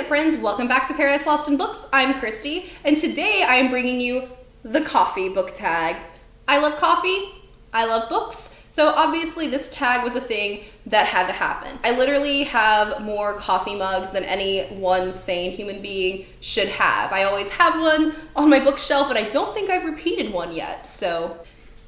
Internet friends, welcome back to Paradise Lost in Books. I'm Christy, and today I am bringing you the coffee book tag. I love coffee, I love books, so obviously this tag was a thing that had to happen. I literally have more coffee mugs than any one sane human being should have. I always have one on my bookshelf, and I don't think I've repeated one yet,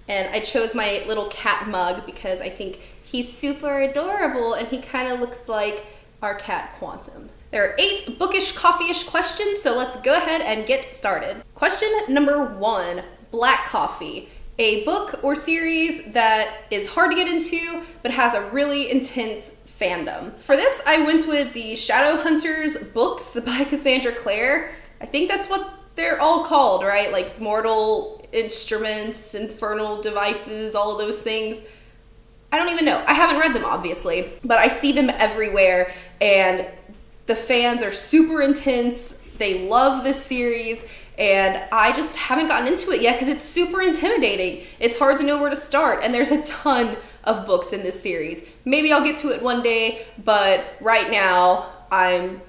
and I chose my little cat mug because I think he's super adorable, and he kind of looks like our cat Quantum. There are 8 bookish, coffee-ish questions, so let's go ahead and get started. Question number 1, Black Coffee. A book or series that is hard to get into, but has a really intense fandom. For this, I went with the Shadowhunters books by Cassandra Clare. I think that's what they're all called, right? Like Mortal Instruments, Infernal Devices, all of those things. I don't even know. I haven't read them, obviously, but I see them everywhere, and the fans are super intense. They love this series, and I just haven't gotten into it yet because it's super intimidating. It's hard to know where to start, and there's a ton of books in this series. Maybe I'll get to it one day, but right now, I'm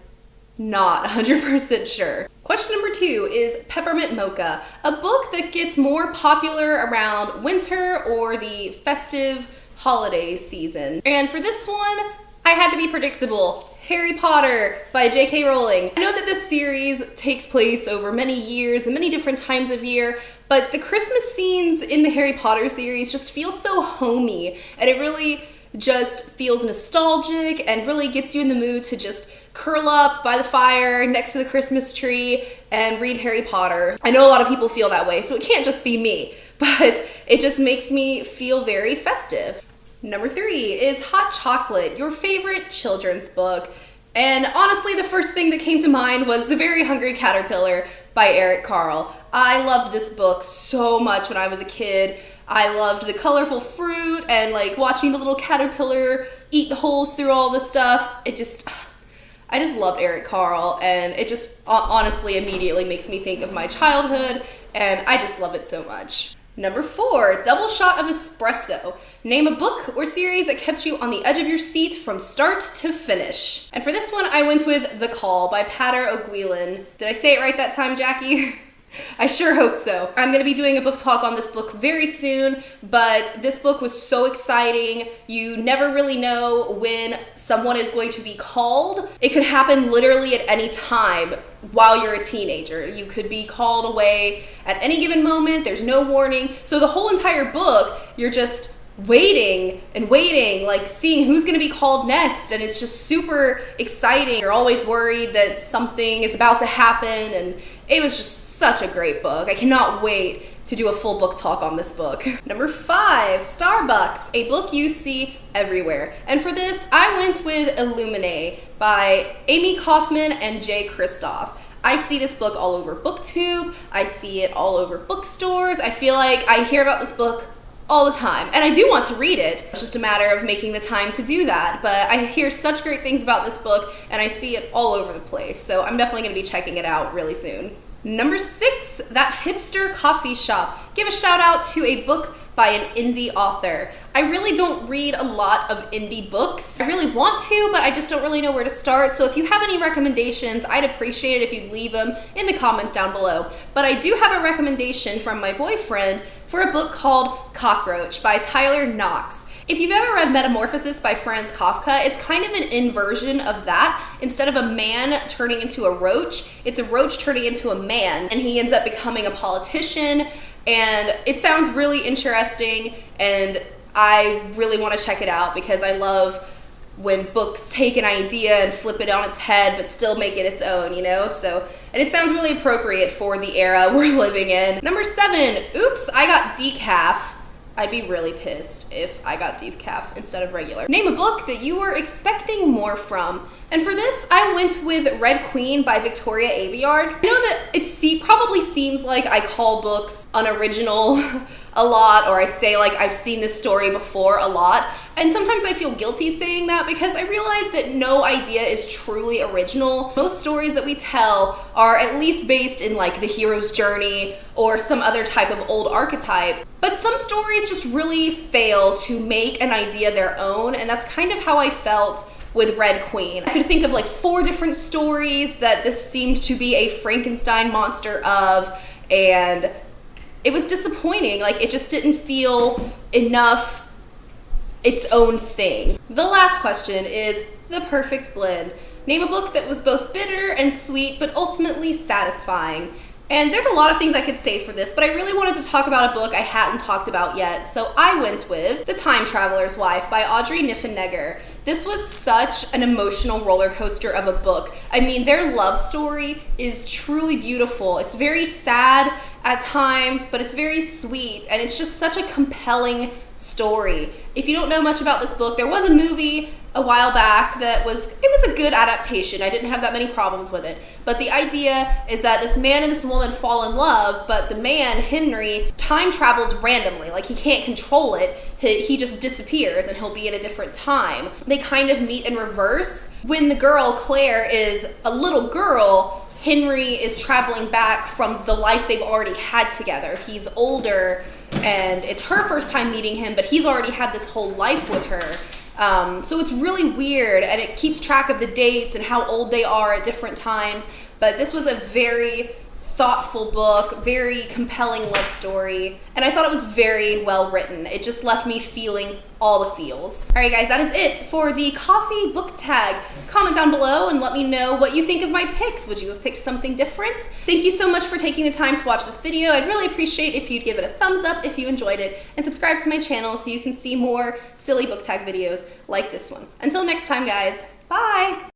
not 100% sure. Question number 2 is Peppermint Mocha, a book that gets more popular around winter or the festive holiday season. And for this one, I had to be predictable. Harry Potter by J.K. Rowling. I know that this series takes place over many years and many different times of year, but the Christmas scenes in the Harry Potter series just feel so homey, and it really just feels nostalgic and really gets you in the mood to just curl up by the fire next to the Christmas tree and read Harry Potter. I know a lot of people feel that way, so it can't just be me, but it just makes me feel very festive. Number 3 is Hot Chocolate, your favorite children's book. And honestly, the first thing that came to mind was The Very Hungry Caterpillar by Eric Carle. I loved this book so much when I was a kid. I loved the colorful fruit and like watching the little caterpillar eat the holes through all the stuff. I just loved Eric Carle, and it just honestly immediately makes me think of my childhood, and I just love it so much. Number 4, Double Shot of Espresso. Name a book or series that kept you on the edge of your seat from start to finish. And for this one, I went with The Call by Pater O'Guilan. Did I say it right that time, Jackie? I sure hope so. I'm going to be doing a book talk on this book very soon, but this book was so exciting. You never really know when someone is going to be called. It could happen literally at any time while you're a teenager. You could be called away at any given moment. There's no warning. So the whole entire book, you're just waiting and waiting, like seeing who's going to be called next, and it's just super exciting. You're always worried that something is about to happen, and it was just such a great book. I cannot wait to do a full book talk on this book. Number 5, Starbucks, a book you see everywhere. And for this, I went with Illuminae by Amy Kaufman and Jay Kristoff. I see this book all over BookTube. I see it all over bookstores. I feel like I hear about this book all the time, and I do want to read it. It's just a matter of making the time to do that, but I hear such great things about this book, and I see it all over the place, so I'm definitely going to be checking it out really soon. Number 6, That Hipster Coffee Shop. Give a shout out to a book by an indie author. I really don't read a lot of indie books. I really want to, but I just don't really know where to start. So if you have any recommendations, I'd appreciate it if you'd leave them in the comments down below. But I do have a recommendation from my boyfriend for a book called Cockroach by Tyler Knox. If you've ever read Metamorphosis by Franz Kafka, it's kind of an inversion of that. Instead of a man turning into a roach, it's a roach turning into a man, and he ends up becoming a politician. And it sounds really interesting, and I really want to check it out because I love when books take an idea and flip it on its head but still make it its own, you know? And it sounds really appropriate for the era we're living in. Number 7, oops, I got decaf. I'd be really pissed if I got decaf instead of regular. Name a book that you were expecting more from. And for this, I went with Red Queen by Victoria Aveyard. I know that it probably seems like I call books unoriginal a lot, or I say like I've seen this story before a lot. And sometimes I feel guilty saying that because I realize that no idea is truly original. Most stories that we tell are at least based in like the hero's journey or some other type of old archetype. But some stories just really fail to make an idea their own, and that's kind of how I felt with Red Queen. I could think of like 4 different stories that this seemed to be a Frankenstein monster of, and it was disappointing. Like, it just didn't feel enough its own thing. The last question is the perfect blend. Name a book that was both bitter and sweet, but ultimately satisfying. And there's a lot of things I could say for this, but I really wanted to talk about a book I hadn't talked about yet, so I went with The Time Traveler's Wife by Audrey Niffenegger. This was such an emotional roller coaster of a book. I mean, their love story is truly beautiful. It's very sad at times, but it's very sweet, and it's just such a compelling story. If you don't know much about this book, there was a movie a while back that was a good adaptation. I didn't have that many problems with it. But the idea is that this man and this woman fall in love, but the man, Henry, time travels randomly. Like, he can't control it. He just disappears and he'll be in a different time. They kind of meet in reverse. When the girl, Claire, is a little girl, Henry is traveling back from the life they've already had together. He's older and it's her first time meeting him, but he's already had this whole life with her. So it's really weird, and it keeps track of the dates and how old they are at different times. But this was a very thoughtful book, very compelling love story, and I thought it was very well written. It just left me feeling all the feels. All right, guys, that is it for the coffee book tag. Comment down below and let me know what you think of my picks. Would you have picked something different? Thank you so much for taking the time to watch this video. I'd really appreciate if you'd give it a thumbs up if you enjoyed it, and subscribe to my channel so you can see more silly book tag videos like this one. Until next time, guys, bye!